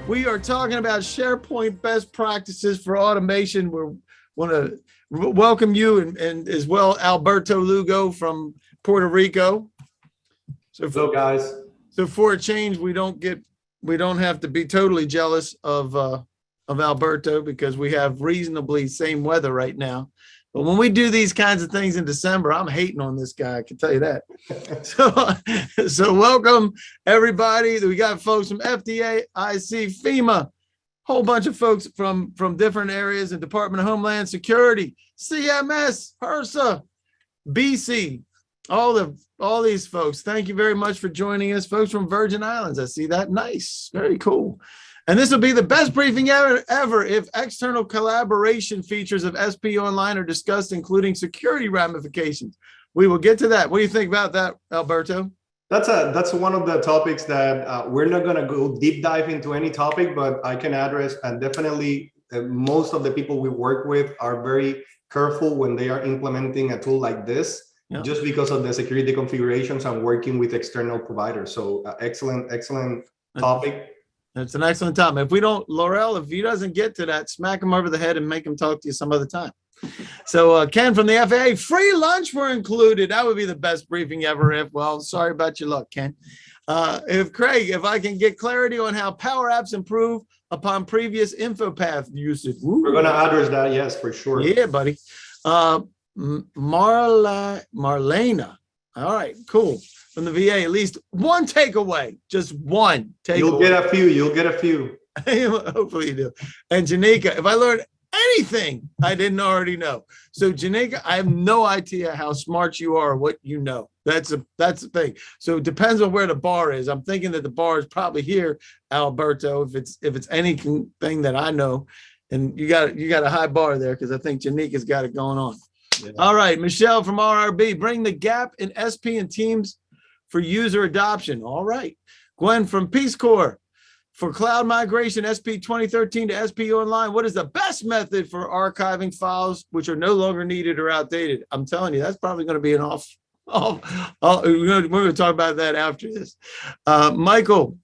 We are talking about SharePoint best practices for automation. We want to welcome you and as well Alberto Lugo from Puerto Rico. So hello guys. So for a change, we don't have to be totally jealous of Alberto because we have reasonably same weather right now. But when we do these kinds of things in December, I'm hating on this guy. I can tell you that. So welcome everybody. We got folks from FDA, IC, FEMA, whole bunch of folks from different areas and Department of Homeland Security, CMS, HRSA, BC, all these folks. Thank you very much for joining us. Folks from Virgin Islands. I see that. Nice. Very cool. And this will be the best briefing ever if external collaboration features of SP Online are discussed, including security ramifications. We will get to that. What do you think about that, Alberto? That's one of the topics that we're not going to go deep dive into any topic, but I can address, and definitely most of the people we work with are very careful when they are implementing a tool like this, just because of the security configurations and working with external providers. So excellent topic. It's an excellent time. If we don't, Laurel, if he doesn't get to that, smack him over the head and make him talk to you some other time. So Ken from the FAA, free lunch were included. That would be the best briefing ever. Well, sorry about your luck, Ken. If I can get clarity on how Power Apps improve upon previous Infopath usage. Ooh. We're going to address that, yes, for sure. Yeah, buddy. Marlena. All right, cool. From the VA, at least one takeaway, just one takeaway. You'll get a few. Hopefully you do. And Janika, if I learned anything I didn't already know. So Janika, I have no idea how smart you are or what you know. That's the thing. So it depends on where the bar is. I'm thinking that the bar is probably here, Alberto, if it's anything that I know. And you got a high bar there because I think Janika's got it going on. Yeah. All right, Michelle from RRB, bring the gap in SP and Teams for user adoption. All right. Gwen from Peace Corps, for cloud migration, SP 2013 to SP Online, what is the best method for archiving files which are no longer needed or outdated? I'm telling you, that's probably going to be an we're going to talk about that after this. Michael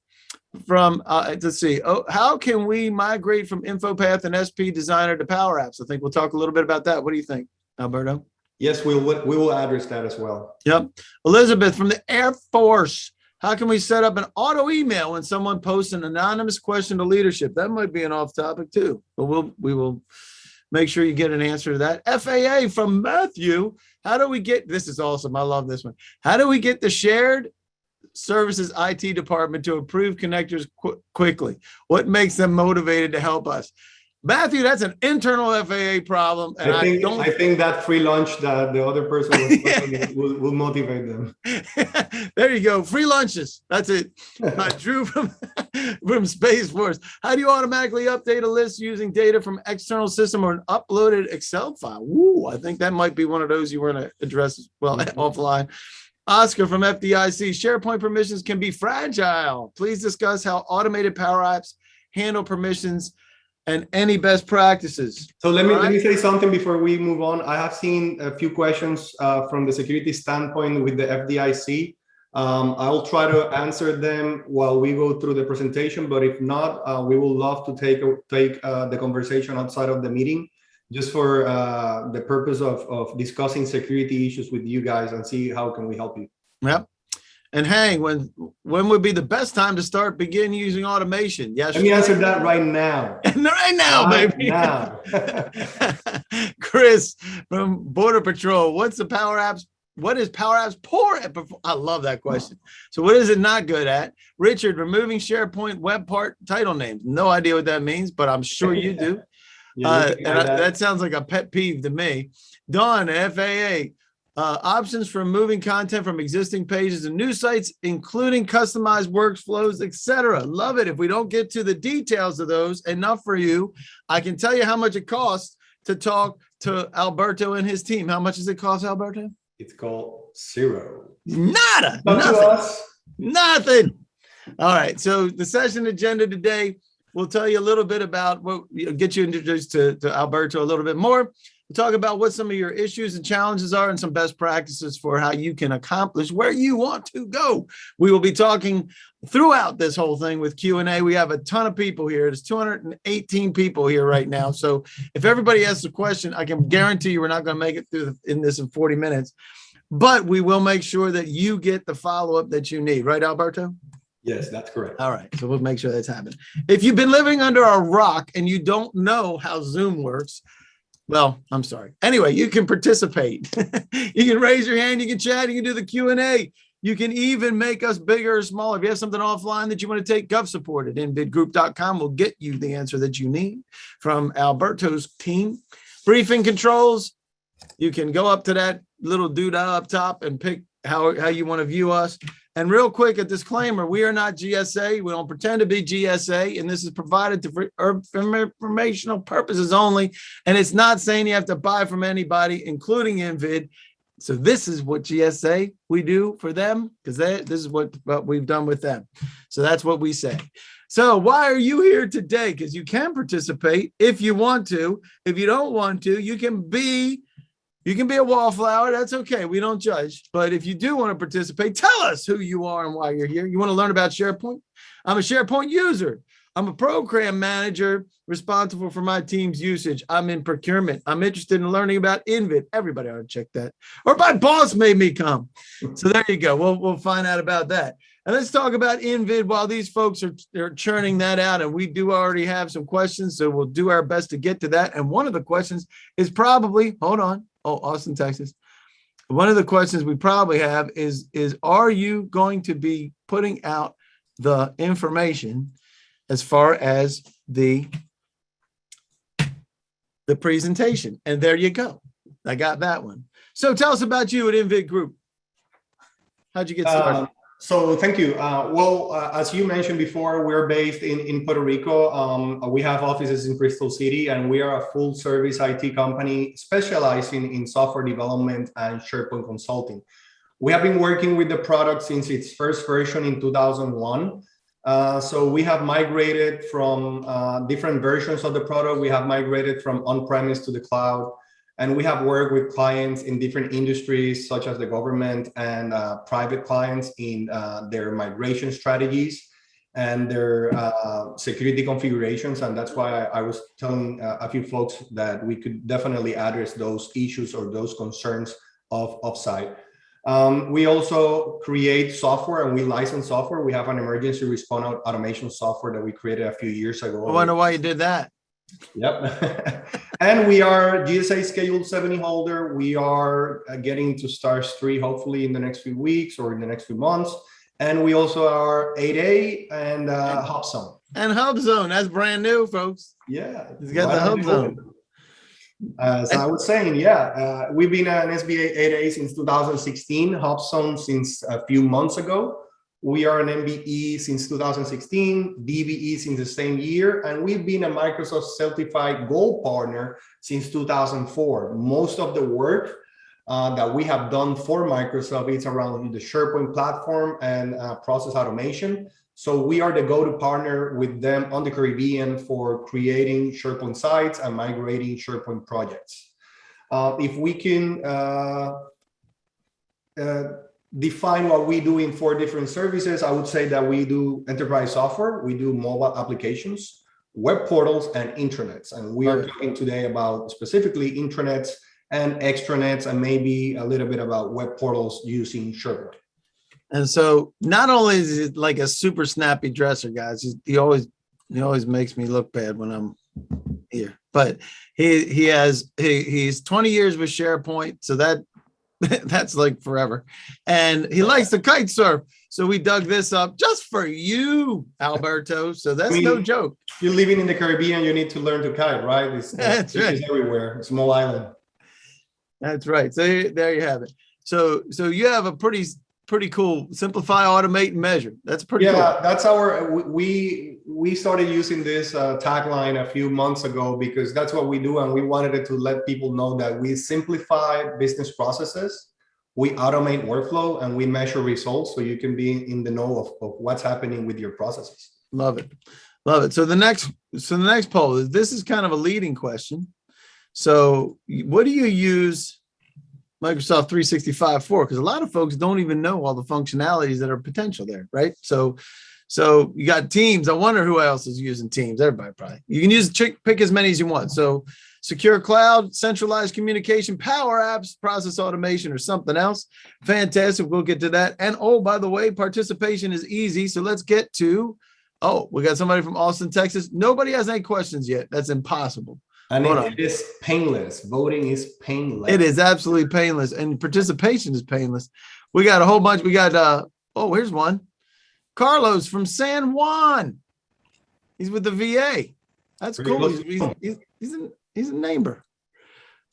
from, let's see, how can we migrate from Infopath and SP Designer to Power Apps? I think we'll talk a little bit about that. What do you think, Alberto? Yes, we will address that as well. Yep. Elizabeth from the Air Force. How can we set up an auto email when someone posts an anonymous question to leadership? That might be an off topic too, but we will make sure you get an answer to that. FAA from Matthew. How do we get, this is awesome. I love this one. How do we get the shared services IT department to approve connectors quickly? What makes them motivated to help us? Matthew, that's an internal FAA problem. And I think that free lunch that the other person was will motivate them. There you go. Free lunches. That's it. Drew from Space Force. How do you automatically update a list using data from external system or an uploaded Excel file? Ooh, I think that might be one of those you want to address offline. Oscar from FDIC. SharePoint permissions can be fragile. Please discuss how automated Power Apps handle permissions and any best practices. So let me say something before we move on. I have seen a few questions from the security standpoint with the FDIC. I'll try to answer them while we go through the presentation, but if not, we will love to take the conversation outside of the meeting, just for the purpose of discussing security issues with you guys and see how can we help you. Yep. And Hang, when would be the best time to begin using automation? Yes. Let me answer that right now. Right now, baby. Now. Chris from Border Patrol. What is Power Apps poor at? I love that question. So what is it not good at? Richard, removing SharePoint web part title names. No idea what that means, but I'm sure you do. That sounds like a pet peeve to me. Dawn, FAA. Options for moving content from existing pages and new sites, including customized workflows, etc. Love it. If we don't get to the details of those, enough for you. I can tell you how much it costs to talk to Alberto and his team. How much does it cost, Alberto? It's called zero. Nada. Nothing. All right. So the session agenda today, we'll tell you a little bit about get you introduced to Alberto a little bit more. We'll talk about what some of your issues and challenges are and some best practices for how you can accomplish where you want to go. We will be talking throughout this whole thing with Q&A. We have a ton of people here. There's 218 people here right now. So if everybody asks a question, I can guarantee you we're not going to make it through in 40 minutes. But we will make sure that you get the follow-up that you need. Right, Alberto? Yes, that's correct. All right. So we'll make sure that's happening. If you've been living under a rock and you don't know how Zoom works, well, I'm sorry. Anyway, you can participate. You can raise your hand. You can chat. You can do the Q&A. You can even make us bigger or smaller. If you have something offline that you want to take, Gov support at invidgroup.com will get you the answer that you need from Alberto's team. Briefing controls. You can go up to that little doodah up top and pick how you want to view us. And real quick, a disclaimer, we are not GSA. We don't pretend to be GSA, and this is provided for informational purposes only. And it's not saying you have to buy from anybody, including Invid. So this is what GSA we do for them, because this is what we've done with them. So that's what we say. So why are you here today? Because you can participate if you want to. If you don't want to, you can be a wallflower. That's okay. We don't judge. But if you do want to participate, tell us who you are and why you're here. You want to learn about SharePoint? I'm a SharePoint user. I'm a program manager responsible for my team's usage. I'm in procurement. I'm interested in learning about Invid. Everybody ought to check that. Or my boss made me come. So there you go. We'll find out about that. And let's talk about Invid while these folks are churning that out. And we do already have some questions, so we'll do our best to get to that. And one of the questions is probably, hold on. Oh, Austin, Texas. One of the questions we probably have is are you going to be putting out the information as far as the presentation? And there you go. I got that one. So tell us about you at Invid Group. How'd you get started? So thank you. As you mentioned before, we're based in Puerto Rico. We have offices in Bristol City, and we are a full service IT company specializing in software development and SharePoint consulting. We have been working with the product since its first version in 2001. So we have migrated from different versions of the product. We have migrated from on-premise to the cloud. And we have worked with clients in different industries, such as the government and private clients in their migration strategies and their security configurations. And that's why I was telling a few folks that we could definitely address those issues or those concerns of offsite. We also create software and we license software. We have an emergency response automation software that we created a few years ago. I wonder why you did that. Yep. And we are GSA Schedule 70 holder. We are getting to STARS 3 hopefully in the next few weeks or in the next few months. And we also are 8A and Hub Zone. And Hub Zone, that's brand new, folks. Yeah. He's got the Hub Zone. So I was saying, we've been an SBA 8A since 2016, Hub Zone since a few months ago. We are an MBE since 2016, DBE since the same year, and we've been a Microsoft Certified Gold Partner since 2004. Most of the work that we have done for Microsoft is around the SharePoint platform and process automation. So we are the go-to partner with them on the Caribbean for creating SharePoint sites and migrating SharePoint projects. If we can define what we do in 4 different services, I would say that we do enterprise software, we do mobile applications, web portals, and intranets. And we are talking today about specifically intranets and extranets, and maybe a little bit about web portals using SharePoint. And so not only is it like a super snappy dresser, guys, he always makes me look bad when I'm here, but he's 20 years with SharePoint. So that's like forever. And he likes to kite surf. So we dug this up just for you, Alberto. So that's no joke. You're living in the Caribbean, you need to learn to kite, right? That's right. It's everywhere. Small island. That's right. So there you have it. So you have a pretty cool simplify, automate, and measure. That's pretty cool. Yeah, that's our, we started using this tagline a few months ago because that's what we do. And we wanted it to let people know that we simplify business processes, we automate workflow, and we measure results so you can be in the know of what's happening with your processes. Love it. Love it. So the next poll is, this is kind of a leading question. So what do you use Microsoft 365 for? Because a lot of folks don't even know all the functionalities that are potential there, right? So you got Teams. I wonder who else is using Teams. Everybody probably. You can use pick as many as you want. So secure cloud, centralized communication, Power Apps, process automation, or something else. Fantastic. We'll get to that. And oh, by the way, participation is easy. So let's get to, we got somebody from Austin, Texas. Nobody has any questions yet. That's impossible. And it is painless. Voting is painless. It is absolutely painless. And participation is painless. We got a whole bunch. We got, here's one. Carlos from San Juan. He's with the VA. That's cool. He's a neighbor.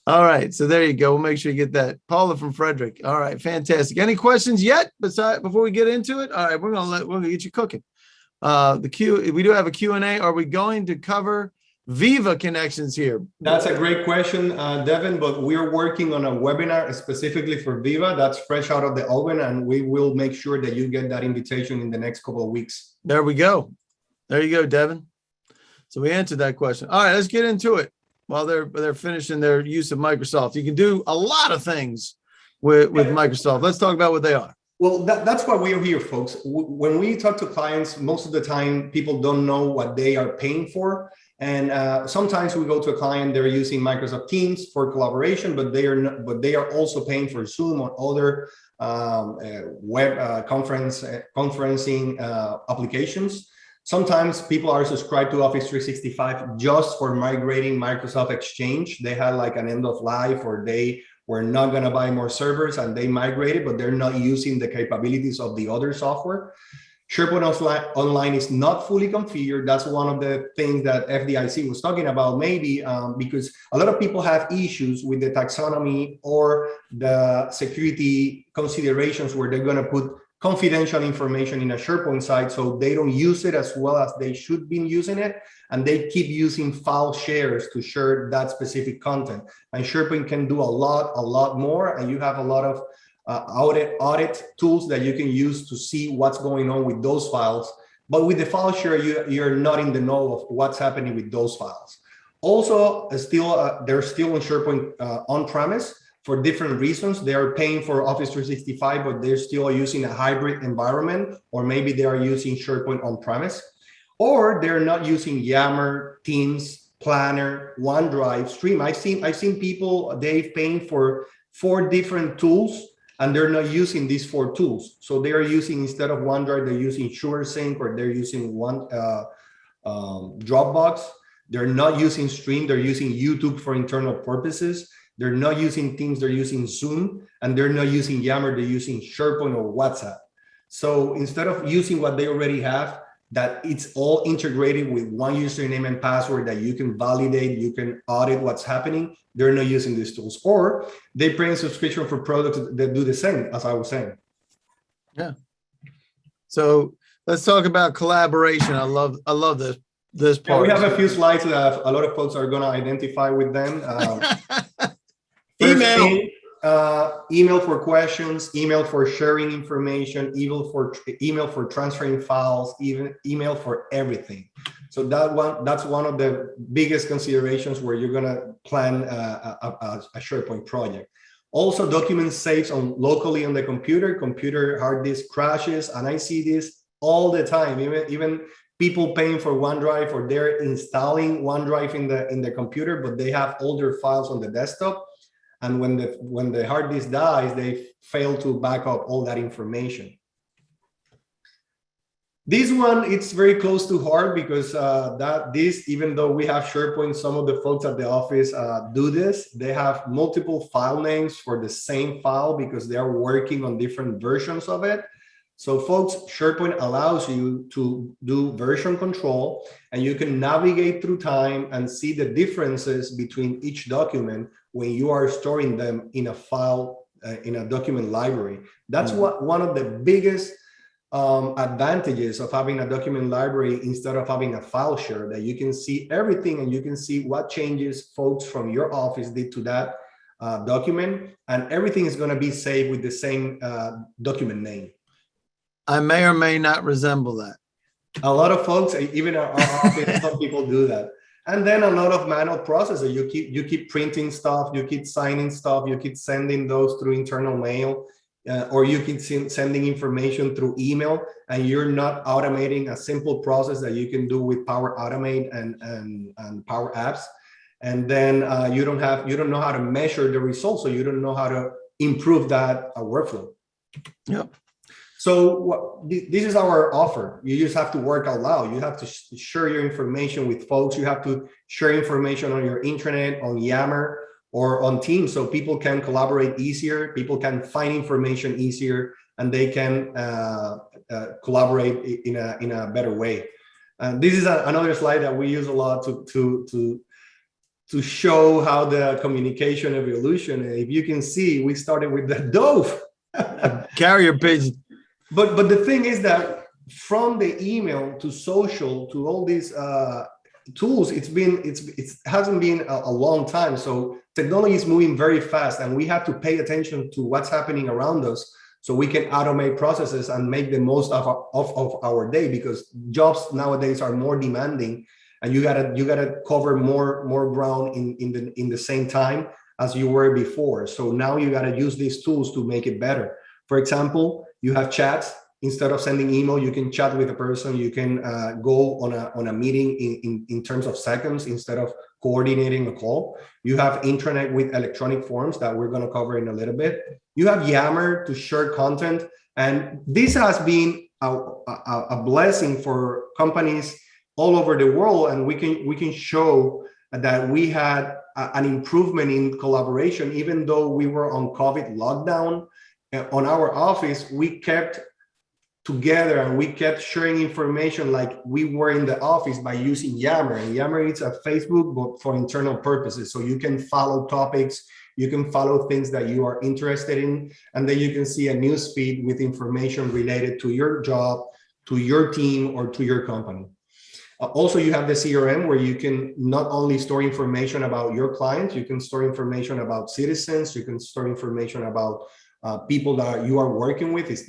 All right. So there you go. We'll make sure you get that. Paula from Frederick. All right. Fantastic. Any questions yet before we get into it? All right. We're gonna get you cooking. We do have a Q&A. Are we going to cover Viva connections here? That's a great question, Devin, but we're working on a webinar specifically for Viva. That's fresh out of the oven, and we will make sure that you get that invitation in the next couple of weeks. There we go. There you go, Devin. So we answered that question. All right, let's get into it while they're finishing their use of Microsoft. You can do a lot of things with Microsoft. Let's talk about what they are. Well, that's why we're here, folks. When we talk to clients, most of the time, people don't know what they are paying for. And sometimes we go to a client, they're using Microsoft Teams for collaboration, but they are also paying for Zoom or other web conferencing applications. Sometimes people are subscribed to Office 365 just for migrating Microsoft Exchange. They had like an end of life, or they were not going to buy more servers and they migrated, but they're not using the capabilities of the other software. SharePoint Online is not fully configured. That's one of the things that FDIC was talking about, maybe because a lot of people have issues with the taxonomy or the security considerations where they're going to put confidential information in a SharePoint site, so they don't use it as well as they should be using it, and they keep using file shares to share that specific content. And SharePoint can do a lot more, and you have a lot of audit tools that you can use to see what's going on with those files. But with the file share, you're not in the know of what's happening with those files. Also, they're still in SharePoint on-premise for different reasons. They are paying for Office 365, but they're still using a hybrid environment, or maybe they are using SharePoint on-premise, or they're not using Yammer, Teams, Planner, OneDrive, Stream. I've seen people, they've paying for 4 different tools, and they're not using these 4 tools. So they are using, instead of OneDrive, they're using SugarSync, or they're using Dropbox. They're not using Stream, they're using YouTube for internal purposes. They're not using Teams, they're using Zoom, and they're not using Yammer, they're using SharePoint or WhatsApp. So instead of using what they already have, that it's all integrated with one username and password that you can validate, you can audit what's happening, they're not using these tools. Or they pay a subscription for products that do the same, as I was saying. Yeah. So let's talk about collaboration. I love this part. Yeah, we have a few slides that a lot of folks are going to identify with them. Email for questions, email for sharing information, email for transferring files, even email for everything. So that's one of the biggest considerations where you're going to plan a SharePoint project. Also, documents saved locally on the computer hard disk crashes, and I see this all the time. Even people paying for OneDrive, or they're installing OneDrive in the computer, but they have older files on the desktop. And when the hard disk dies, they fail to back up all that information. This one, it's very close to heart, because even though we have SharePoint, some of the folks at the office do this. They have multiple file names for the same file because they are working on different versions of it. So folks, SharePoint allows you to do version control, and you can navigate through time and see the differences between each document when you are storing them in a file, in a document library. That's one of the biggest advantages of having a document library instead of having a file share, that you can see everything and you can see what changes folks from your office did to that document, and everything is going to be saved with the same document name. I may or may not resemble that. A lot of folks, even our office, some people do that. And then a lot of manual processes. You keep printing stuff, you keep signing stuff, you keep sending those through internal mail, or you keep sending information through email, and you're not automating a simple process that you can do with Power Automate and Power Apps. And then you don't know how to measure the results, so you don't know how to improve that workflow. Yep. So this is our offer. You just have to work out loud. You have to share your information with folks. You have to share information on your intranet, on Yammer, or on Teams, so people can collaborate easier, people can find information easier, and they can collaborate in a better way. And this is another slide that we use a lot to show how the communication evolution. If you can see, we started with the dove. Carrier pigeon. But the thing is that from the email to social to all these tools, it hasn't been a long time. So technology is moving very fast, and we have to pay attention to what's happening around us, so we can automate processes and make the most of our day, because jobs nowadays are more demanding, and you gotta cover more ground in the same time as you were before. So now you gotta use these tools to make it better. For example, you have chats. Instead of sending email, you can chat with a person. You can go on a meeting in terms of seconds instead of coordinating a call. You have intranet with electronic forms that we're going to cover in a little bit. You have Yammer to share content, and this has been a blessing for companies all over the world. And we can show that we had an improvement in collaboration, even though we were on COVID lockdown. On our office, we kept together and we kept sharing information like we were in the office by using Yammer. And Yammer is a Facebook, but for internal purposes. So you can follow topics, you can follow things that you are interested in, and then you can see a news feed with information related to your job, to your team, or to your company. Also, you have the CRM, where you can not only store information about your clients, you can store information about citizens, you can store information about people that you are working with. It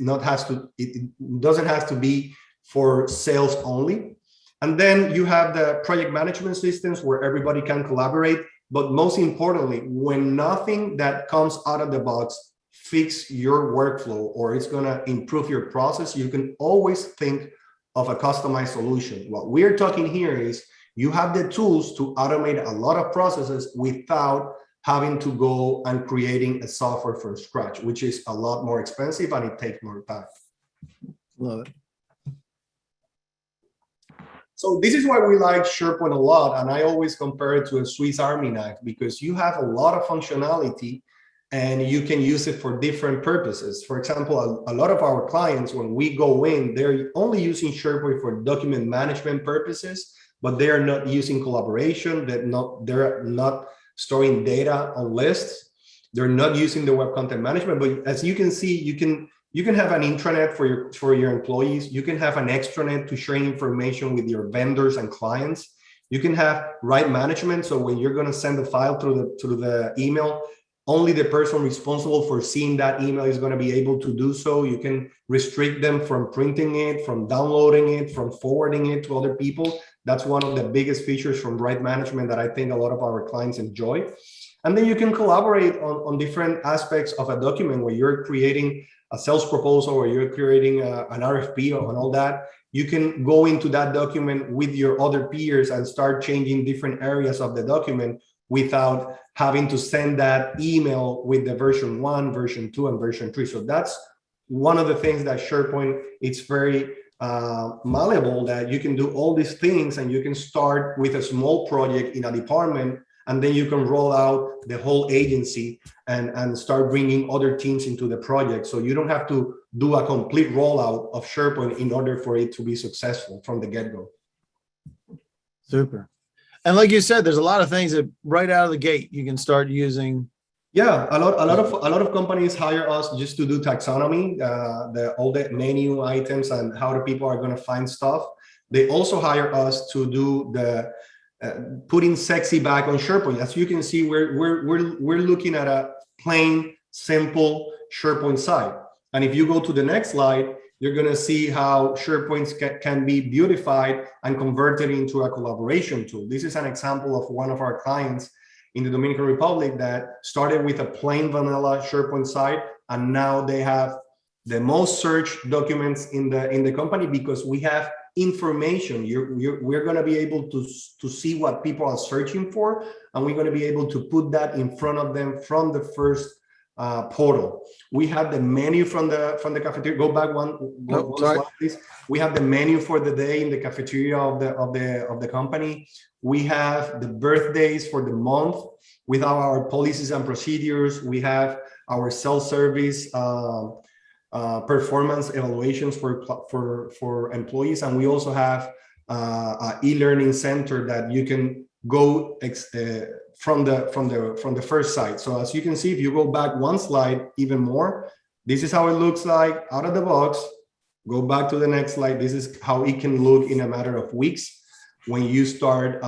doesn't have to be for sales only. And then you have the project management systems where everybody can collaborate. But most importantly, when nothing that comes out of the box fix your workflow or it's going to improve your process, you can always think of a customized solution. What we're talking here is you have the tools to automate a lot of processes without having to go and creating a software from scratch, which is a lot more expensive and it takes more time. Love it. So this is why we like SharePoint a lot. And I always compare it to a Swiss Army knife, because you have a lot of functionality and you can use it for different purposes. For example, a lot of our clients, when we go in, they're only using SharePoint for document management purposes, but they are not using collaboration. They're not storing data on lists. They're not using the web content management. But as you can see, you can have an intranet for your employees. You can have an extranet to share information with your vendors and clients. You can have right management. So when you're going to send a file through the email, only the person responsible for seeing that email is going to be able to do so. You can restrict them from printing it, from downloading it, from forwarding it to other people. That's one of the biggest features from right management that I think a lot of our clients enjoy. And then you can collaborate on different aspects of a document where you're creating a sales proposal or you're creating an RFP and all that. You can go into that document with your other peers and start changing different areas of the document without having to send that email with the version 1, version 2, and version 3. So that's one of the things that SharePoint, it's very malleable, that you can do all these things and you can start with a small project in a department, and then you can roll out the whole agency and start bringing other teams into the project. So you don't have to do a complete rollout of SharePoint in order for it to be successful from the get-go. Super. And like you said, there's a lot of things that right out of the gate you can start using. Yeah, a lot of companies hire us just to do taxonomy, all the menu items and how the people are going to find stuff. They also hire us to do the putting sexy back on SharePoint. As you can see, we're looking at a plain, simple SharePoint site. And if you go to the next slide, you're going to see how SharePoint can be beautified and converted into a collaboration tool. This is an example of one of our clients in the Dominican Republic that started with a plain vanilla SharePoint site, and now they have the most searched documents in the company because we have information. We're going to be able to see what people are searching for, and we're going to be able to put that in front of them from the first portal. We have the menu from the cafeteria. Go back one slide, please. We have the menu for the day in the cafeteria of the company. We have the birthdays for the month with our policies and procedures. We have our self-service performance evaluations for employees, and we also have an e-learning center that you can go from the first site. So as you can see, if you go back one slide even more, this is how it looks like out of the box. Go back to the next slide. This is how it can look in a matter of weeks when you start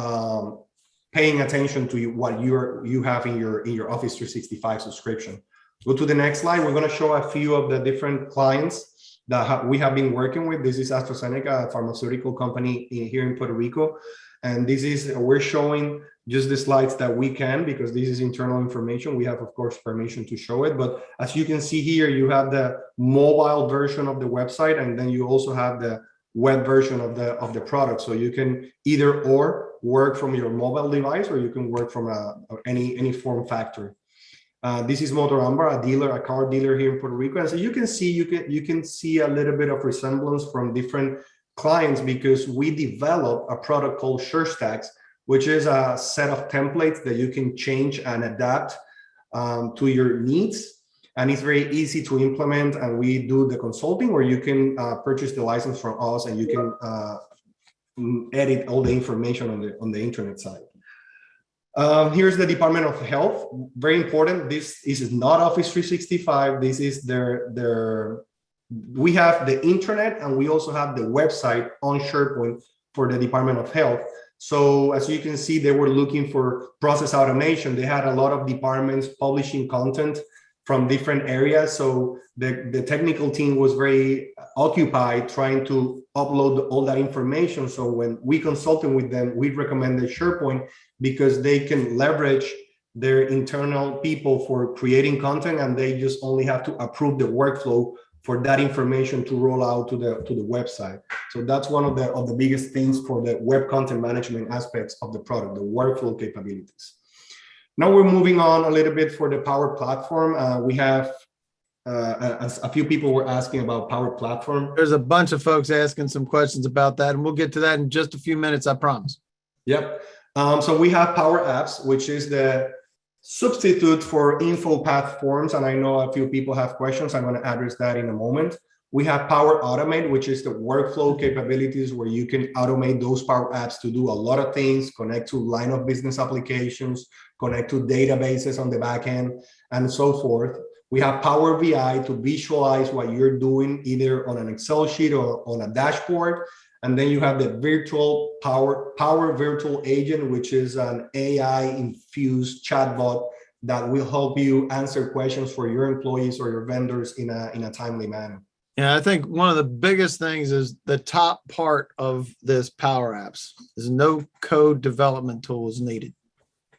paying attention to what you have in your Office 365 subscription. Go to the next slide. We're going to show a few of the different clients that we have been working with. This is AstraZeneca, a pharmaceutical company here in Puerto Rico. And this is, we're showing just the slides that we can, because this is internal information. We have, of course, permission to show it. But as you can see here, you have the mobile version of the website, and then you also have the web version of the product. So you can either or work from your mobile device, or you can work from any form factor. This is Motor Amber, a car dealer here in Puerto Rico. And so you can see a little bit of resemblance from different clients, because we developed a product called ShareStacks, which is a set of templates that you can change and adapt to your needs. And it's very easy to implement. And we do the consulting, where you can purchase the license from us, and you can edit all the information on the internet side. Here's the Department of Health. Very important. This is not Office 365. This is we have the internet, and we also have the website on SharePoint for the Department of Health. So as you can see, they were looking for process automation. They had a lot of departments publishing content from different areas. So the technical team was very occupied trying to upload all that information. So when we consulted with them, we recommended SharePoint, because they can leverage their internal people for creating content, and they just only have to approve the workflow for that information to roll out to the website. So that's one of the biggest things for the web content management aspects of the product, the workflow capabilities. Now we're moving on a little bit for the Power Platform. We have a few people were asking about Power Platform. There's a bunch of folks asking some questions about that, and we'll get to that in just a few minutes, I promise. Yep. So we have PowerApps, which is the substitute for Infopath forms. And I know a few people have questions. I'm going to address that in a moment. We have Power Automate, which is the workflow capabilities where you can automate those Power Apps to do a lot of things, connect to line of business applications, connect to databases on the back end, and so forth. We have Power BI to visualize what you're doing either on an Excel sheet or on a dashboard. And then you have the virtual Power Virtual Agent, which is an AI-infused chatbot that will help you answer questions for your employees or your vendors in a timely manner. Yeah, I think one of the biggest things is the top part of this Power Apps is no code development tools needed.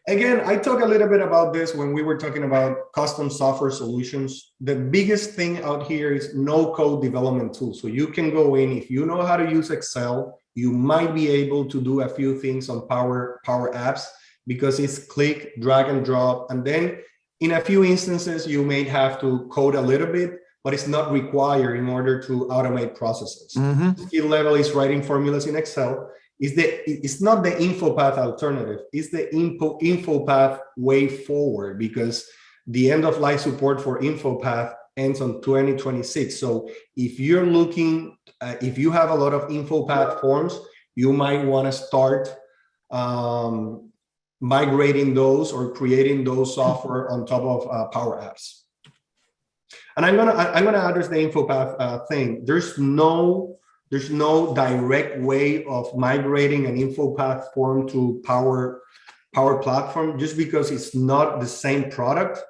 Again, I talked a little bit about this when we were talking about custom software solutions. The biggest thing out here is no code development tools. So you can go in, if you know how to use Excel, you might be able to do a few things on Power Apps, because it's click, drag and drop. And then in a few instances, you may have to code a little bit, but it's not required in order to automate processes. Mm-hmm. Skill level is writing formulas in Excel. It's not the Infopath alternative. It's the Infopath way forward, because the end of life support for Infopath ends on 2026. So if you're looking, if you have a lot of Infopath forms, you might want to start migrating those or creating those software on top of Power Apps. And I'm gonna address the Infopath thing. There's no direct way of migrating an Infopath form to Power Platform, just because it's not the same product.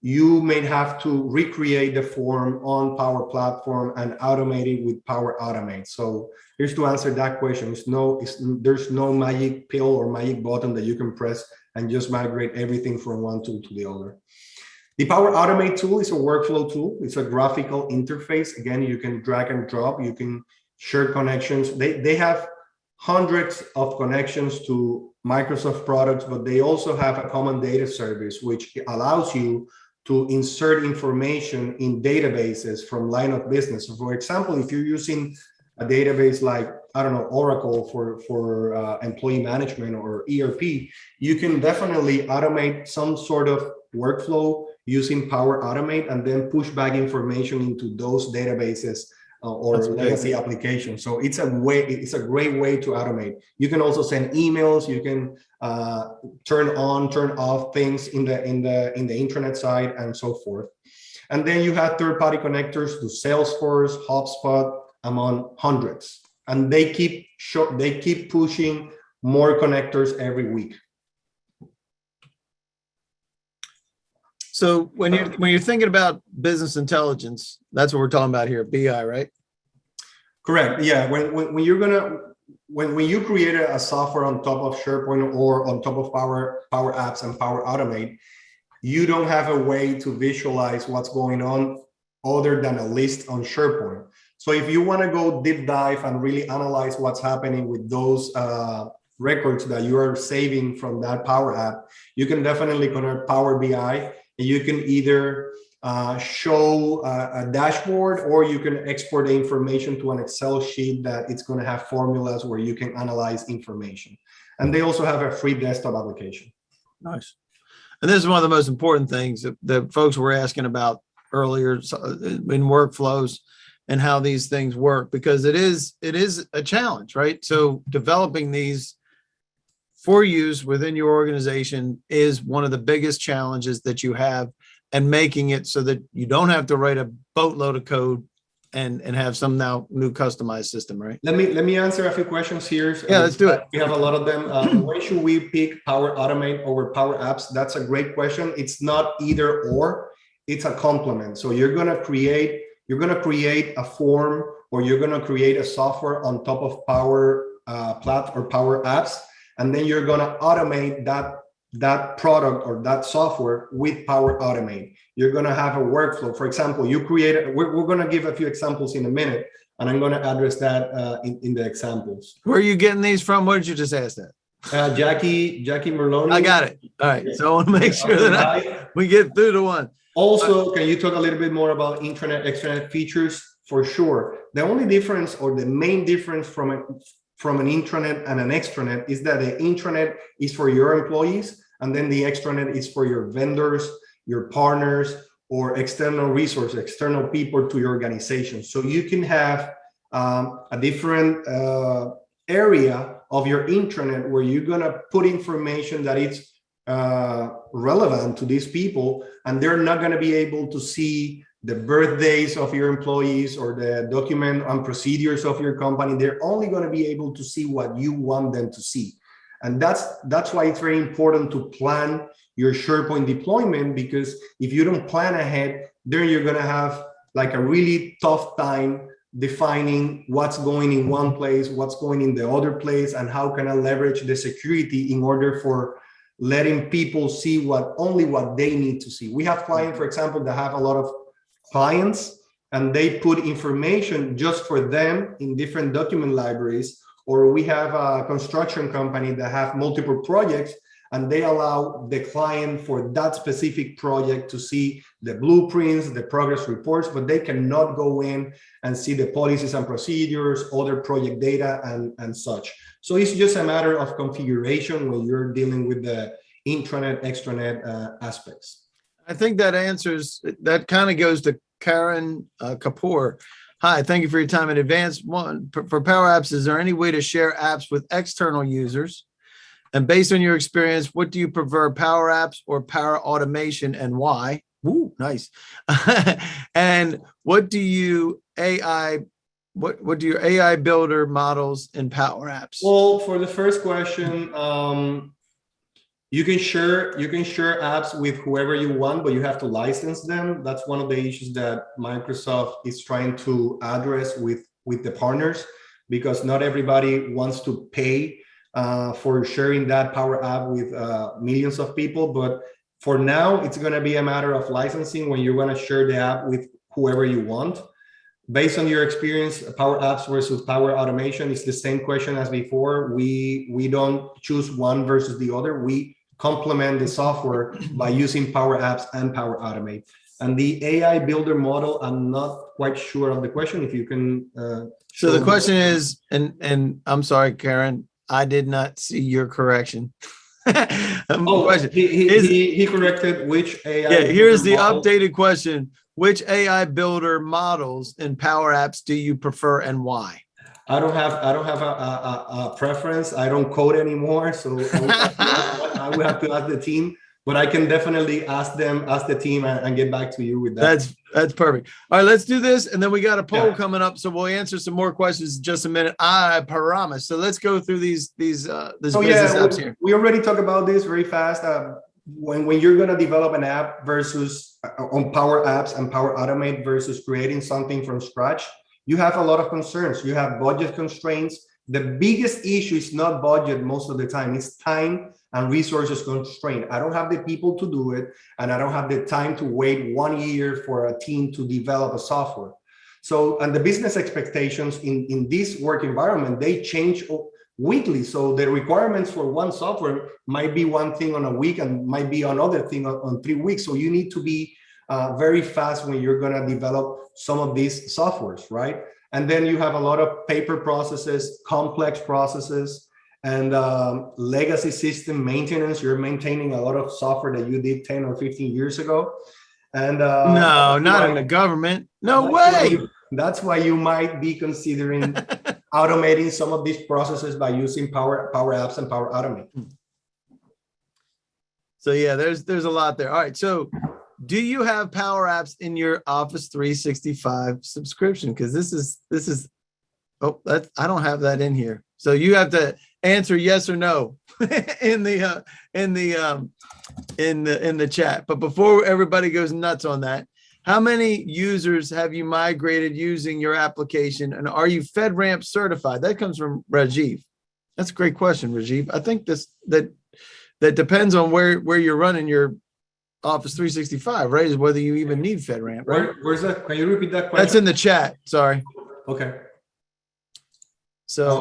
you may have to recreate the form on Power Platform and automate it with Power Automate. So here's to answer that question. There's no magic pill or magic button that you can press and just migrate everything from one tool to the other. The Power Automate tool is a workflow tool. It's a graphical interface. Again, you can drag and drop. You can share connections. They have hundreds of connections to Microsoft products, but they also have a common data service, which allows you to insert information in databases from line of business. So for example, if you're using a database like, I don't know, Oracle for employee management or ERP, you can definitely automate some sort of workflow using Power Automate and then push back information into those databases or legacy applications. So it's a great way to automate. You can also send emails. You can turn on, turn off things in the intranet side and so forth. And then you have third-party connectors to Salesforce, HubSpot, among hundreds, and they keep pushing more connectors every week. So when you're thinking about business intelligence, that's what we're talking about here, BI, right? Correct. Yeah. When you create a software on top of SharePoint or on top of PowerApps and Power Automate, you don't have a way to visualize what's going on other than a list on SharePoint. So if you want to go deep dive and really analyze what's happening with those records that you are saving from that Power App, you can definitely connect Power BI. You can either show a dashboard, or you can export the information to an Excel sheet that it's going to have formulas where you can analyze information. And they also have a free desktop application. Nice. And this is one of the most important things that folks were asking about earlier in workflows and how these things work, because it is a challenge, right? So developing these for use within your organization is one of the biggest challenges that you have, and making it so that you don't have to write a boatload of code and have some now new customized system, right? Let me answer a few questions here. Yeah, let's do it. We have a lot of them. When should we pick Power Automate over Power Apps? That's a great question. It's not either or, it's a complement. So you're gonna create a form, or you're gonna create a software on top of Power or Power Apps, and then you're gonna automate that product or that software with Power Automate. You're going to have a workflow. For example, you create, we're going to give a few examples in a minute, and I'm going to address that in the examples. Where are you getting these from? What did you just ask that? Jackie Merloni. I got it. All right. So I want to make sure that we get through to one. Also, can you talk a little bit more about intranet, extranet features? For sure. The only difference, or the main difference from an intranet and an extranet, is that the intranet is for your employees, and then the extranet is for your vendors, your partners, or external resources, external people to your organization. So you can have a different area of your intranet where you're gonna put information that is relevant to these people, and they're not gonna be able to see the birthdays of your employees or the document and procedures of your company. They're only going to be able to see what you want them to see. And that's why it's very important to plan your SharePoint deployment, because if you don't plan ahead, then you're going to have like a really tough time defining what's going in one place, what's going in the other place, and how can I leverage the security in order for letting people see only what they need to see. We have clients, for example, that have a lot of clients, and they put information just for them in different document libraries. Or we have a construction company that have multiple projects, and they allow the client for that specific project to see the blueprints, the progress reports, but they cannot go in and see the policies and procedures, other project data, and such. So it's just a matter of configuration when you're dealing with the intranet, extranet aspects. I think that answers, that kind of goes to Karen Kapoor. Hi, thank you for your time in advance. One, for Power Apps, is there any way to share apps with external users? And based on your experience, what do you prefer, Power Apps or Power Automation, and why? Ooh, nice. And what do your AI builder models in Power Apps? Well, for the first question, You can share apps with whoever you want, but you have to license them. That's one of the issues that Microsoft is trying to address with the partners, because not everybody wants to pay for sharing that Power App with millions of people. But for now, it's going to be a matter of licensing when you're going to share the app with whoever you want. Based on your experience, Power Apps versus Power Automation, it's the same question as before. We don't choose one versus the other. We complement the software by using Power Apps and Power Automate. And the AI builder model, I'm not quite sure of the question. If you can. So the question is, and I'm sorry, Karen, I did not see your correction. Question. He corrected which AI. Yeah, here's the updated question. Which AI builder models in Power Apps do you prefer and why? I don't have a preference. I don't code anymore, so I would have to ask the team. But I can definitely ask the team, and get back to you with that. That's perfect. All right, let's do this, and then we got a poll coming up, so we'll answer some more questions in just a minute. I promise. So let's go through these business apps here. We already talked about this very fast. When you're going to develop an app versus on Power Apps and Power Automate versus creating something from scratch, you have a lot of concerns. You have budget constraints. The biggest issue is not budget most of the time. It's time and resources constraint. I don't have the people to do it, and I don't have the time to wait 1 year for a team to develop a software. So, and the business expectations in this work environment, they change weekly. So the requirements for one software might be one thing on a week and might be another thing on 3 weeks. So you need to be very fast when you're going to develop some of these softwares, right? And then you have a lot of paper processes, complex processes, and legacy system maintenance. You're maintaining a lot of software that you did 10 or 15 years ago. And no, not in the government. No way. That's why you might be considering automating some of these processes by using Power Apps and Power Automate. So yeah, there's a lot there. All right. So do you have Power Apps in your Office 365 subscription? Because this is I don't have that in here. So you have to answer yes or no in the chat. But before everybody goes nuts on that, how many users have you migrated using your application, and are you FedRAMP certified? That comes from Rajiv. That's a great question, Rajiv. I think that depends on where you're running your Office 365, right? Is whether you even need FedRAMP, right? Where's that? Can you repeat that question? That's in the chat. Sorry. Okay. So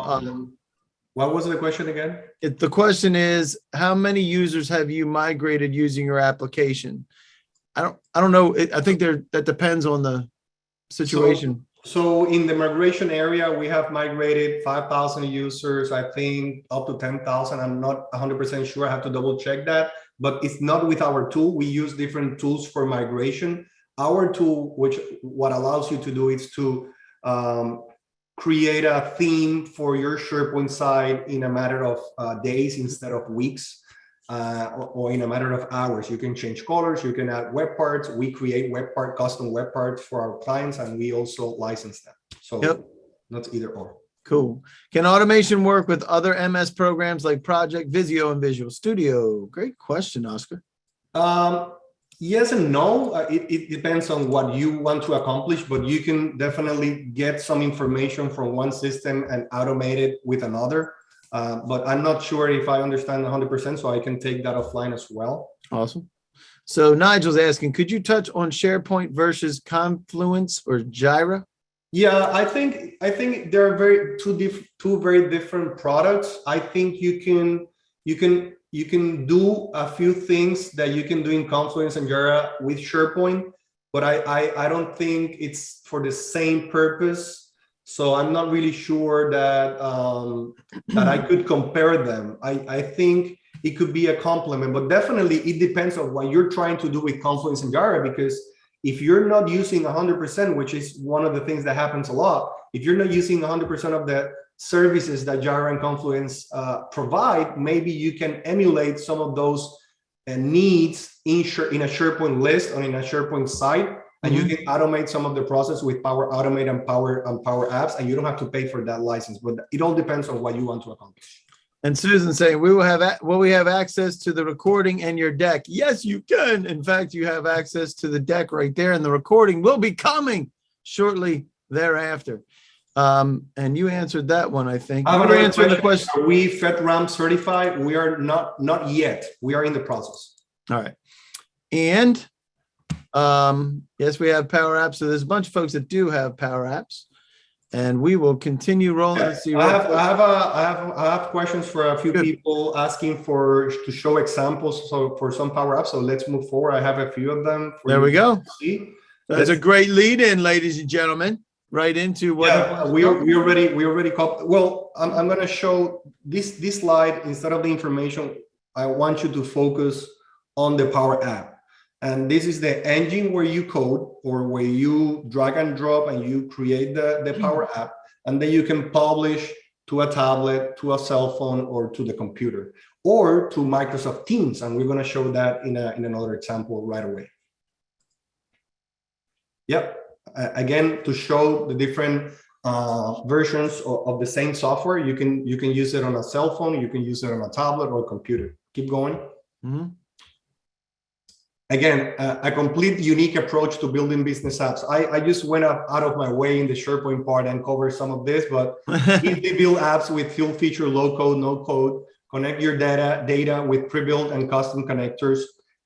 what was the question again? The question is, how many users have you migrated using your application? I don't know. I think that depends on the situation. So in the migration area, we have migrated 5,000 users, I think up to 10,000. I'm not 100% sure. I have to double check that, but it's not with our tool. We use different tools for migration. Our tool, what allows you to do is to create a theme for your SharePoint site in a matter of days instead of weeks. Or in a matter of hours. You can change colors, you can add web parts. We create custom web parts for our clients, and we also license them. So that's either or. Cool. Can automation work with other MS programs like Project, Visio, and Visual Studio? Great question, Oscar. Yes and no. It depends on what you want to accomplish, but you can definitely get some information from one system and automate it with another. But I'm not sure if I understand 100%, so I can take that offline as well. Awesome. So Nigel's asking, could you touch on SharePoint versus Confluence or Jira? Yeah, I think they're two very different products. I think you can do a few things that you can do in Confluence and Jira with SharePoint, but I don't think it's for the same purpose. So I'm not really sure that that I could compare them. I think it could be a complement, but definitely it depends on what you're trying to do with Confluence and Jira, because if you're not using 100%, which is one of the things that happens a lot, if you're not using 100% of the services that Jira and Confluence provide, maybe you can emulate some of those needs in a SharePoint list or in a SharePoint site. And you can automate some of the process with Power Automate and Power Apps, and you don't have to pay for that license. But it all depends on what you want to accomplish. And Susan saying, will we have access to the recording and your deck? Yes, you can. In fact, you have access to the deck right there, and the recording will be coming shortly thereafter. And you answered that one, I think. I You have were another answering the question. question. Are we FedRAMP certified? We are not yet. We are in the process. All right. And yes, we have Power Apps. So there's a bunch of folks that do have Power Apps, and we will continue rolling. Let's see. I have questions for a few people asking to show examples. So for some Power Apps. So let's move forward. I have a few of them. There we go. See. That's a great lead in, ladies and gentlemen, right into what. Yeah, we already copied. Well, I'm going to show this slide. Instead of the information, I want you to focus on the Power App. And this is the engine where you code or where you drag and drop and you create the Power App. And then you can publish to a tablet, to a cell phone, or to the computer, or to Microsoft Teams. And we're going to show that in another example right away. Yep. Again, to show the different versions of the same software, you can use it on a cell phone, you can use it on a tablet or computer. Keep going. Mm-hmm. Again, a complete unique approach to building business apps. I just went out of my way in the SharePoint part and covered some of this, but easily build apps with full feature, low code, no code, connect your data with pre-built and custom connectors,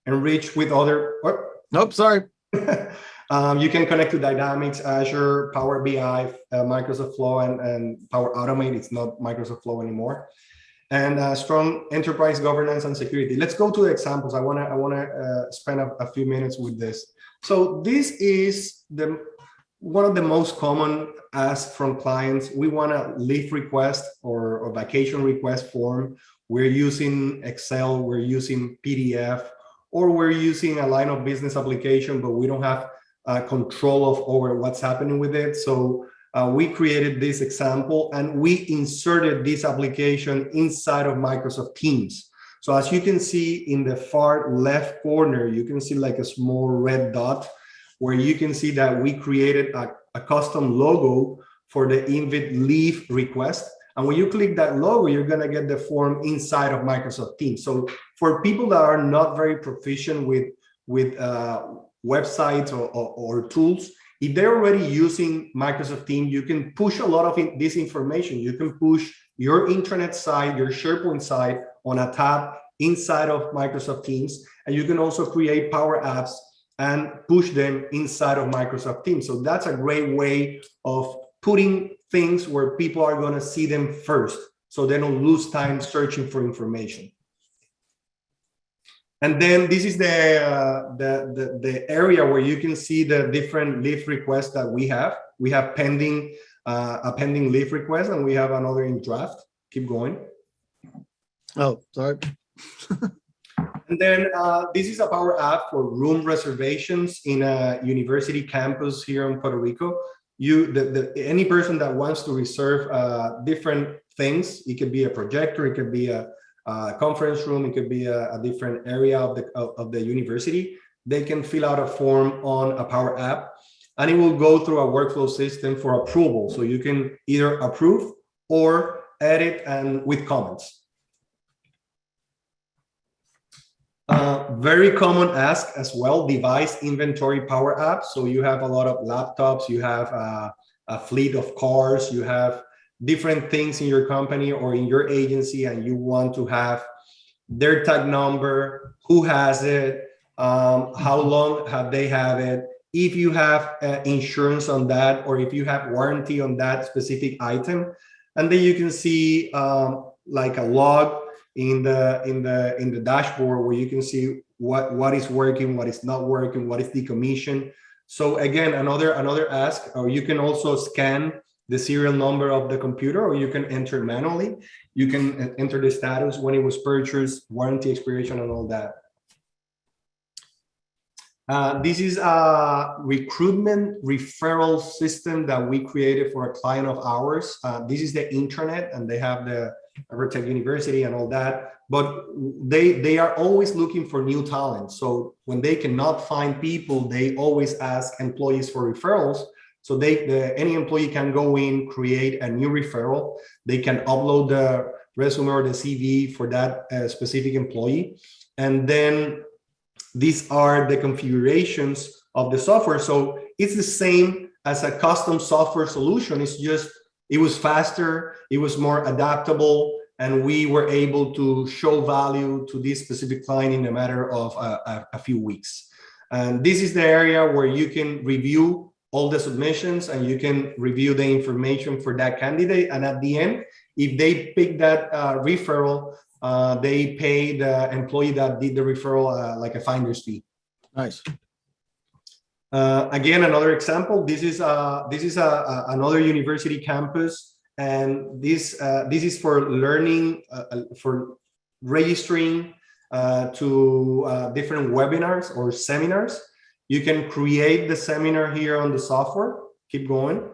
enrich with other. Nope, sorry. You can connect to Dynamics, Azure, Power BI, Microsoft Flow, and Power Automate. It's not Microsoft Flow anymore. And strong enterprise governance and security. Let's go to the examples. I wanna spend a few minutes with this. So this is one of the most common asks from clients. We want a leave request or vacation request form. We're using Excel, we're using PDF, or we're using a line of business application, but we don't have control over what's happening with it. So we created this example and we inserted this application inside of Microsoft Teams. So as you can see in the far left corner, you can see like a small red dot where you can see that we created a custom logo for the Invite leave request. And when you click that logo, you're going to get the form inside of Microsoft Teams. So for people that are not very proficient with websites or tools, if they're already using Microsoft Teams, you can push a lot of this information. You can push your intranet site, your SharePoint site on a tab inside of Microsoft Teams. And you can also create Power Apps and push them inside of Microsoft Teams. So that's a great way of putting things where people are going to see them first, so they don't lose time searching for information. And then this is the area where you can see the different leave requests that we have. We have pending a pending leave request, and we have another in draft. Keep going. Oh, sorry. And then this is a Power App for room reservations in a university campus here in Puerto Rico. Any person that wants to reserve different things, it could be a projector, it could be a conference room, it could be a different area of the university. They can fill out a form on a Power App, and it will go through a workflow system for approval. So you can either approve or edit and with comments. Very common ask as well, device inventory Power App. So you have a lot of laptops, you have a fleet of cars, you have different things in your company or in your agency, and you want to have their tag number, who has it, how long have they have it, if you have insurance on that, or if you have warranty on that specific item. And then you can see like a log in the dashboard where you can see what is working, what is not working, what is decommissioned. So again, another ask, or you can also scan the serial number of the computer, or you can enter manually. You can enter the status, when it was purchased, warranty expiration, and all that. This is a recruitment referral system that we created for a client of ours. This is the intranet, and they have the EverTech University and all that, but they are always looking for new talent. So when they cannot find people, they always ask employees for referrals. So any employee can go in, create a new referral. They can upload resume or the CV for that specific employee. And then these are the configurations of the software. So it's the same as a custom software solution. It's just, it was faster, it was more adaptable, and we were able to show value to this specific client in a matter of a few weeks. And this is the area where you can review all the submissions and you can review the information for that candidate. And at the end, if they pick that referral, they pay the employee that did the referral like a finder's fee. Nice. Again, another example. This is another university campus, and this is for learning, for registering to different webinars or seminars. You can create the seminar here on the software. Keep going.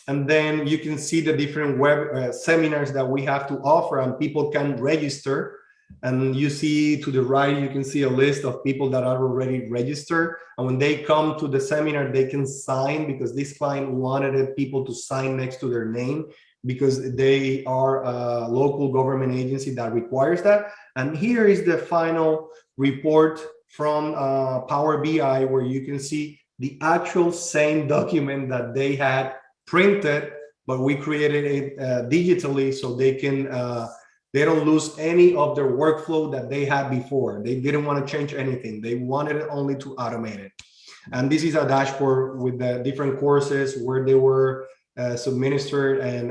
And then you can see the different web seminars that we have to offer, and people can register. And you see to the right, you can see a list of people that are already registered. And when they come to the seminar, they can sign, because this client wanted people to sign next to their name, because they are a local government agency that requires that. And here is the final report from Power BI, where you can see the actual same document that they had printed, but we created it digitally, so they can they don't lose any of their workflow that they had before. They didn't want to change anything. They wanted it only to automate it. And this is a dashboard with the different courses where they were subministered and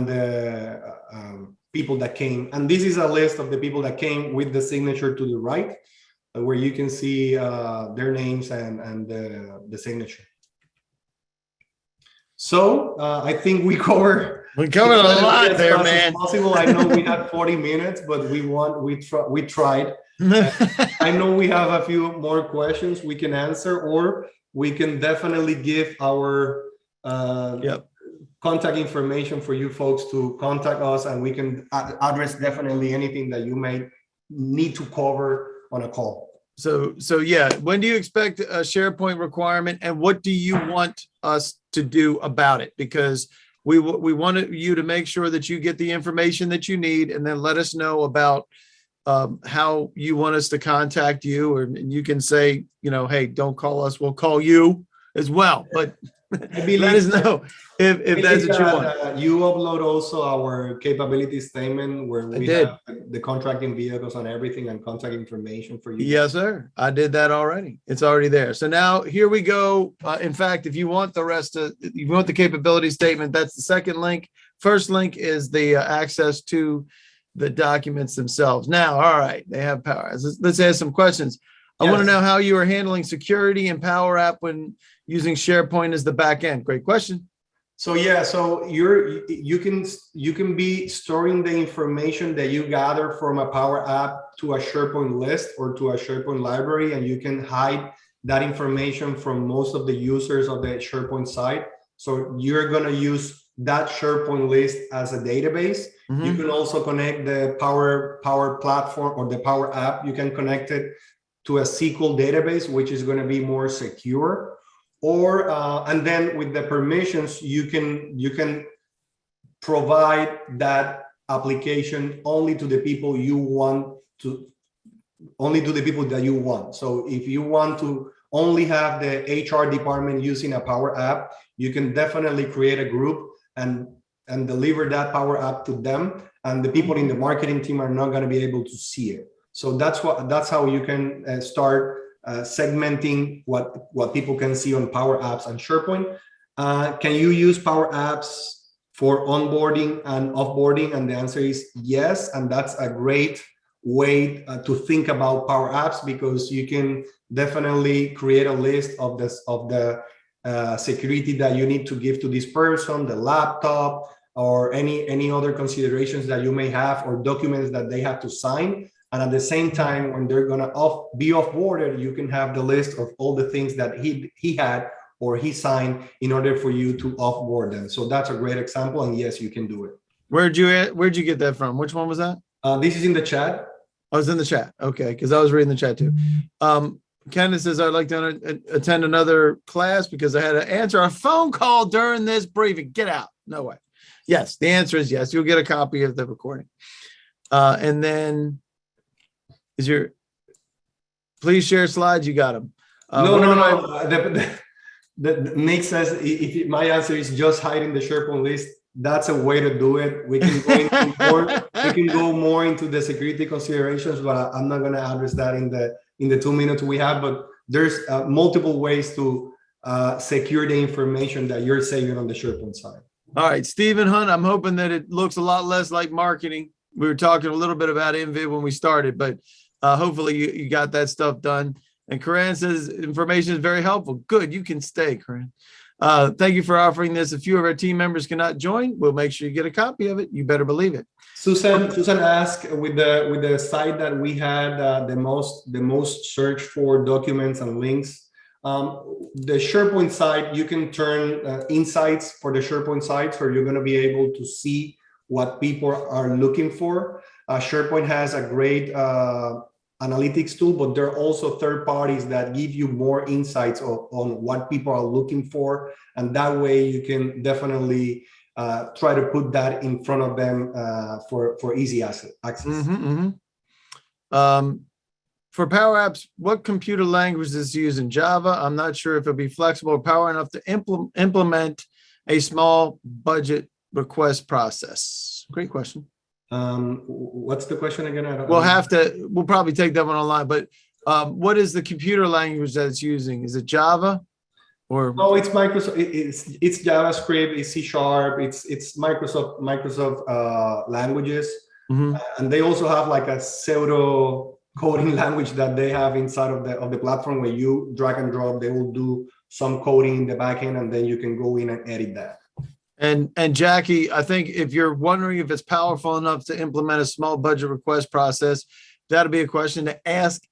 the people that came. And this is a list of the people that came with the signature to the right, where you can see their names and the signature. So I think we covered a lot there, man. Possible. I know we had 40 minutes, but we tried. I know we have a few more questions we can answer, or we can definitely give our contact information for you folks to contact us, and we can address definitely anything that you may need to cover on a call. So yeah, when do you expect a SharePoint requirement, and what do you want us to do about it? Because we wanted you to make sure that you get the information that you need, and then let us know about how you want us to contact you, or you can say, you know, hey, don't call us, we'll call you as well. But let us know if that's what you want. You upload also our capability statement where we have the contracting vehicles and everything and contact information for you. Yes, sir. I did that already. It's already there. So now here we go. In fact, if you want the rest of, if you want the capability statement, that's the second link. First link is the access to the documents themselves. Now, all right, they have power. Let's ask some questions. I want to know how you are handling security and Power App when using SharePoint as the back end. Great question. So yeah, so you can be storing the information that you gather from a Power App to a SharePoint list or to a SharePoint library, and you can hide that information from most of the users of the SharePoint site. So you're going to use that SharePoint list as a database. Mm-hmm. You can also connect the Power Platform or the Power App. You can connect it to a SQL database, which is going to be more secure. Or and then with the permissions, you can provide that application only to the people you want to, only to the people that you want. So if you want to only have the HR department using a Power App, you can definitely create a group and deliver that Power App to them, and the people in the marketing team are not going to be able to see it. So that's how you can start segmenting what people can see on Power Apps and SharePoint. Can you use Power Apps for onboarding and offboarding? And the answer is yes. And that's a great way to think about Power Apps, because you can definitely create a list of the security that you need to give to this person, the laptop, or any other considerations that you may have, or documents that they have to sign. And at the same time, when they're going to be offboarded, you can have the list of all the things that he had or he signed in order for you to offboard them. So that's a great example. And yes, you can do it. Where'd you get that from? Which one was that? This is in the chat. I was in the chat. Okay. Because I was reading the chat too. Candace says, I'd like to attend another class because I had to answer a phone call during this briefing. Get out. No way. Yes, the answer is yes. You'll get a copy of the recording. And then please share slides. You got them. Nick says if my answer is just hiding the SharePoint list, that's a way to do it. We can go more into the security considerations, but I'm not going to address that in the 2 minutes we have. But there's multiple ways to secure the information that you're saving on the SharePoint side. All right, Stephen Hunt, I'm hoping that it looks a lot less like marketing. We were talking a little bit about InVid when we started, but hopefully you got that stuff done. And Karan says information is very helpful. Good, you can stay, Karan. Thank you for offering this. A few of our team members cannot join. We'll make sure you get a copy of it. You better believe it. Susan asked with the site that we had the most search for documents and links. The SharePoint site, you can turn insights for the SharePoint site, so you're going to be able to see what people are looking for. SharePoint has a great analytics tool, but there are also third parties that give you more insights on what people are looking for. And that way you can definitely try to put that in front of them for easy access. For Power Apps, what computer language is used in Java? I'm not sure if it'll be flexible or power enough to implement a small budget request process. Great question. What's the question again? We'll probably take that one online, but what is the computer language that it's using? Is it Java or? No, it's Microsoft. It's JavaScript, it's C#, it's Microsoft languages. And they also have like a pseudo coding language that they have inside of the platform where you drag and drop. They will do some coding in the backend, and then you can go in and edit that. And Jackie, I think if you're wondering if it's powerful enough to implement a small budget request process, that'll be a question to ask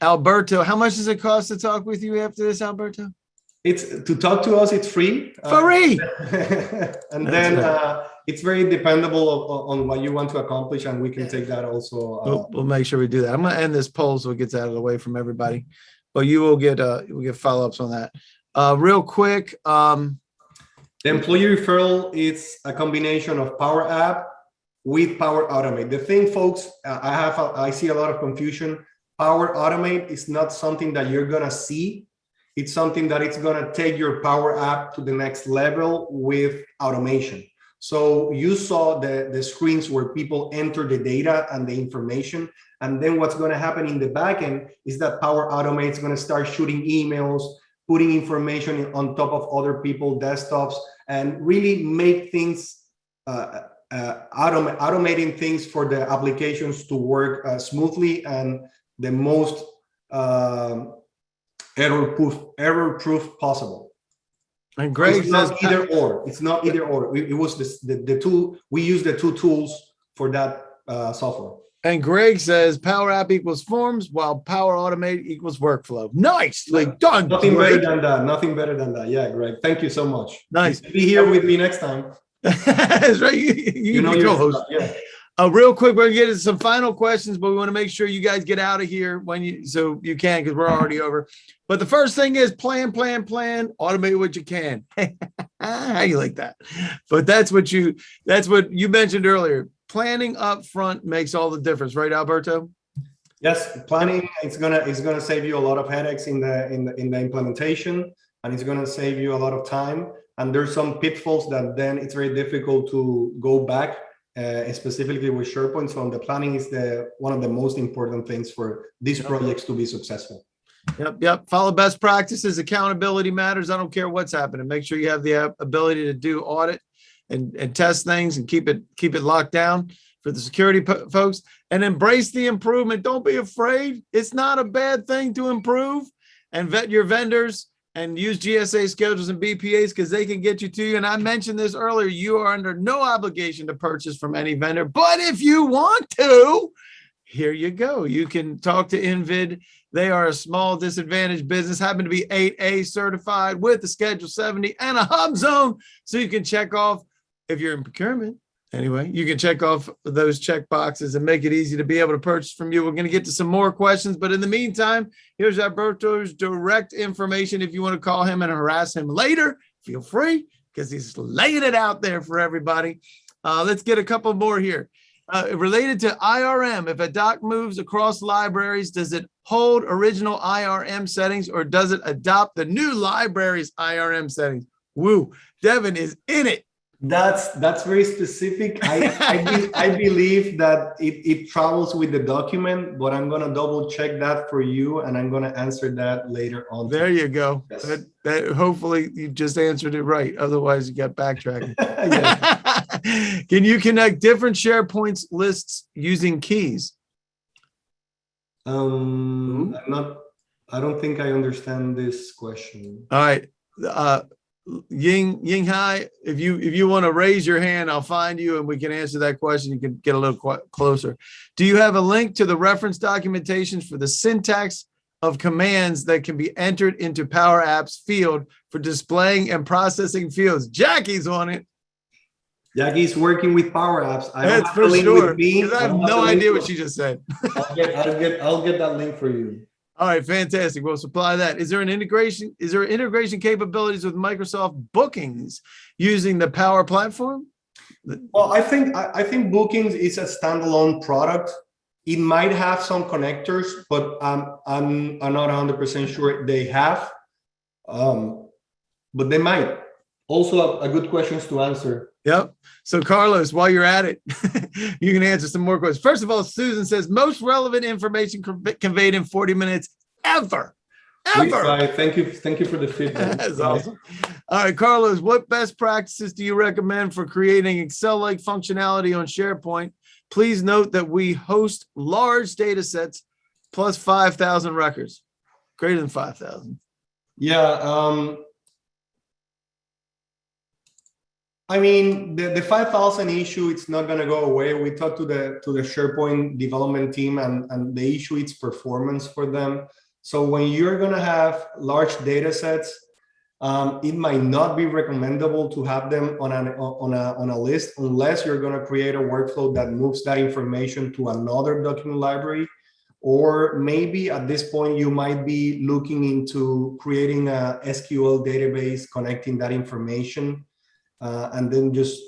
Alberto. How much does it cost to talk with you after this, Alberto? It's to talk to us. It's free. Free. And then it's very dependable on what you want to accomplish, and we can take that also. We'll make sure we do that. I'm going to end this poll so it gets out of the way from everybody, but you will get follow-ups on that. Real quick. The employee referral is a combination of Power App with Power Automate. The thing, folks, I see a lot of confusion. Power Automate is not something that you're gonna see. It's something that it's gonna take your Power App to the next level with automation. So you saw the screens where people enter the data and the information, and then what's gonna happen in the backend is that Power Automate is gonna start shooting emails, putting information on top of other people's desktops, and really make things, automating things for the applications to work smoothly and the most error-proof possible. And Greg says either or. It's not either or. It was the two. We use the two tools for that software. And Greg says Power App equals forms, while Power Automate equals workflow. Nicely done. Nothing better than that. Nothing better than that. Yeah, Greg. Thank you so much. Nice. Be here with me next time. That's right. You know your host. Yeah. Real quick, we're gonna get into some final questions, but we want to make sure you guys get out of here so you can, because we're already over. But the first thing is plan, automate what you can. How you like that? But that's what you mentioned earlier. Planning up front makes all the difference, right, Alberto? Yes, planning it's gonna save you a lot of headaches in the implementation, and it's gonna save you a lot of time. And there's some pitfalls that then it's very difficult to go back, specifically with SharePoint. So the planning is one of the most important things for these projects to be successful. Yep. Follow best practices. Accountability matters. I don't care what's happening. Make sure you have the ability to do audit and test things and keep it locked down for the security folks, and embrace the improvement. Don't be afraid. It's not a bad thing to improve, and vet your vendors and use GSA schedules and BPAs because they can get you to you. And I mentioned this earlier, you are under no obligation to purchase from any vendor, but if you want to, here you go. You can talk to InVid. They are a small disadvantaged business, happen to be 8A certified with a Schedule 70 and a hub zone. So you can check off, if you're in procurement, anyway, you can check off those check boxes and make it easy to be able to purchase from you. We're going to get to some more questions, but in the meantime, here's Alberto's direct information. If you want to call him and harass him later, feel free. because he's laying it out there for everybody. Let's get a couple more here. Related to IRM, if a doc moves across libraries, does it hold original IRM settings or does it adopt the new library's IRM settings? Woo, Devin is in it. That's very specific. I believe that it travels with the document, but I'm gonna double check that for you, and I'm gonna answer that later on. There you go. Yes. That hopefully you just answered it right. Otherwise, you got backtracking. Can you connect different SharePoint lists using keys? I don't think I understand this question. All right. Ying Hai, if you want to raise your hand, I'll find you and we can answer that question. You can get a little closer. Do you have a link to the reference documentations for the syntax of commands that can be entered into PowerApps field for displaying and processing fields? Jackie's on it. Jackie's working with PowerApps. That's for sure. Because I have no idea what she just said. I'll get that link for you. All right, fantastic. We'll supply that. Is there integration capabilities with Microsoft Bookings using the Power Platform? Well, I think Bookings is a standalone product. It might have some connectors, but I'm not 100% sure they have. But they might. Also, a good questions to answer. Yep. So Carlos, while you're at it, you can answer some more questions. First of all, Susan says most relevant information conveyed in 40 minutes ever. Thank you for the feedback. That's awesome. All right, Carlos, what best practices do you recommend for creating Excel-like functionality on SharePoint? Please note that we host large data sets plus 5,000 records, greater than 5,000. Yeah. I mean, the 5,000 issue, it's not going to go away. We talked to the SharePoint development team, and the issue is performance for them. So when you're going to have large data sets, it might not be recommendable to have them on a list unless you're going to create a workflow that moves that information to another document library. Or maybe at this point, you might be looking into creating a SQL database, connecting that information. And then just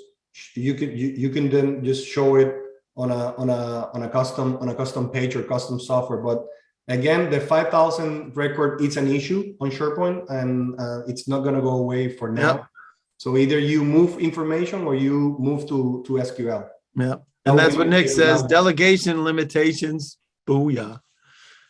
you can then just show it on a custom page or custom software. But again, the 5,000 record is an issue on SharePoint, and it's not going to go away for now. Yep. So either you move information or you move to SQL. Yeah, and that's what Nick says. Delegation limitations. Booyah.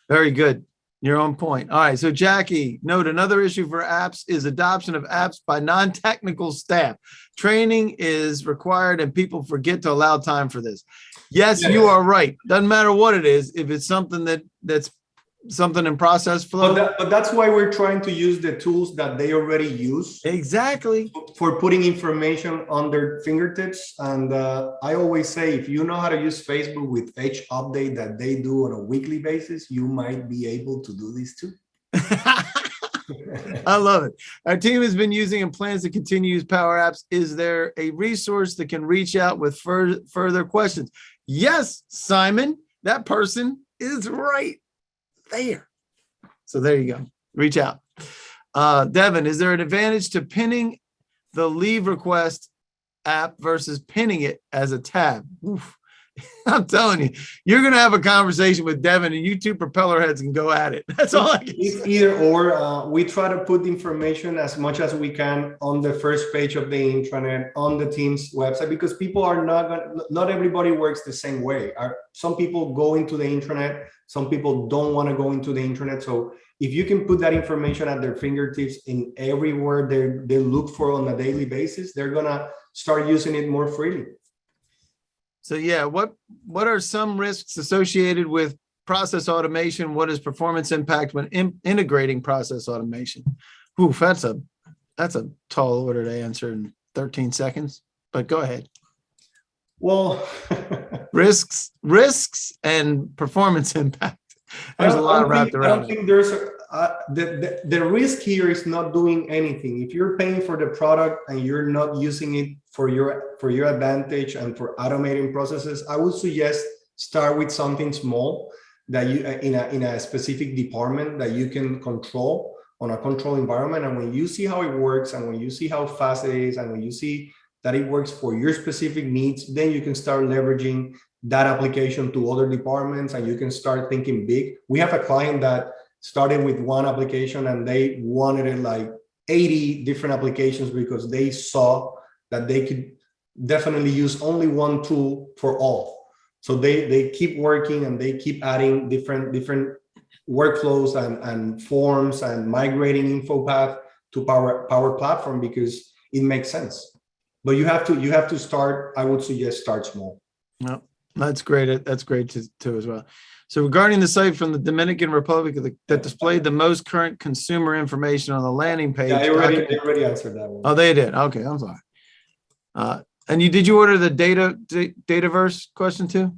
Very good. You're on point. All right. So Jackie, note another issue for apps is adoption of apps by non-technical staff. Training is required and people forget to allow time for this. Yes, you are right. Doesn't matter what it is. If it's something that's something in process flow. But that's why we're trying to use the tools that they already use. Exactly. For putting information on their fingertips. And I always say, if you know how to use Facebook with each update that they do on a weekly basis, you might be able to do this too. I love it. Our team has been using and plans to continue to use PowerApps. Is there a resource that can reach out with further questions? Yes, Simon, that person is right there. So there you go. Reach out. Devin, is there an advantage to pinning the leave request app versus pinning it as a tab? Oof. I'm telling you, you're going to have a conversation with Devin and you two propeller heads can go at it. That's all I can say. It's either or. We try to put information as much as we can on the first page of the intranet, on the team's website, because people are not everybody works the same way. Some people go into the intranet, some people don't want to go into the intranet. So if you can put that information at their fingertips in everywhere they look for on a daily basis, they're going to start using it more freely. So yeah, what are some risks associated with process automation? What is performance impact when integrating process automation? Oof, that's a tall order to answer in 13 seconds, but go ahead. Well, risks and performance impact. There's a lot wrapped around. I don't think there's the risk here is not doing anything. If you're paying for the product and you're not using it for your advantage and for automating processes, I would suggest start with something small that you in a specific department that you can control on a control environment. And when you see how it works, and when you see how fast it is, and when you see that it works for your specific needs, then you can start leveraging that application to other departments, and you can start thinking big. We have a client that started with one application and they wanted it like 80 different applications because they saw that they could definitely use only one tool for all. So they keep working and they keep adding different workflows and forms and migrating Infopath to Power Platform because it makes sense. But you have to start. I would suggest start small. No, that's great. That's great too as well. So regarding the site from the Dominican Republic that displayed the most current consumer information on the landing page. Yeah, they already answered that one. Oh, they did. Okay, I'm sorry. And did you order the Dataverse question too?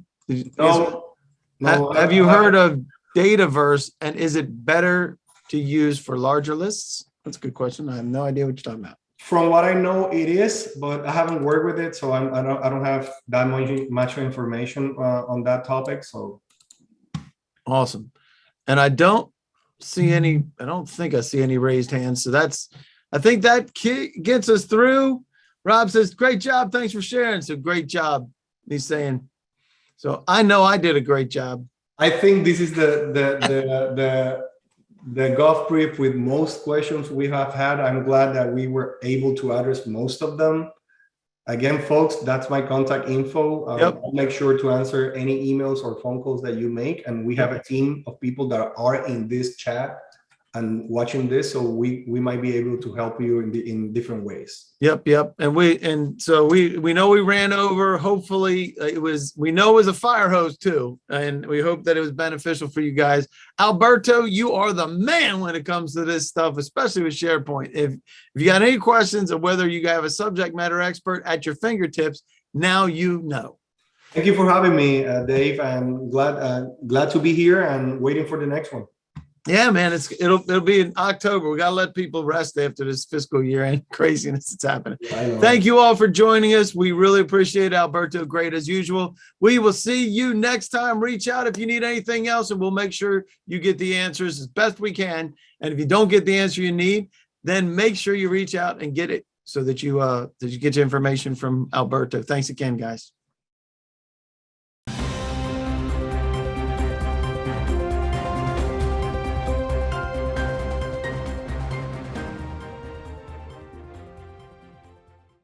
No. Have you heard of Dataverse, and is it better to use for larger lists? That's a good question. I have no idea what you're talking about. From what I know, it is, but I haven't worked with it, so I don't have that much information on that topic. So awesome. And I don't think I see any raised hands. So I think that gets us through. Rob says, great job. Thanks for sharing. So great job. He's saying, so I know I did a great job. I think this is the golf brief with most questions we have had. I'm glad that we were able to address most of them. Again, folks, that's my contact info. I'll make sure to answer any emails or phone calls that you make. And we have a team of people that are in this chat and watching this, so we might be able to help you in different ways. Yep. And so we know we ran over. Hopefully we know it was a fire hose too, and we hope that it was beneficial for you guys. Alberto, you are the man when it comes to this stuff, especially with SharePoint. If you got any questions of whether you have a subject matter expert at your fingertips, now you know. Thank you for having me, Dave. I'm glad to be here and waiting for the next one. Yeah, man, it'll be in October. We got to let people rest after this fiscal year and craziness that's happening. Thank you all for joining us. We really appreciate it. Alberto, great as usual. We will see you next time. Reach out if you need anything else, and we'll make sure you get the answers as best we can. And if you don't get the answer you need, then make sure you reach out and get it so that you get your information from Alberto. Thanks again, guys.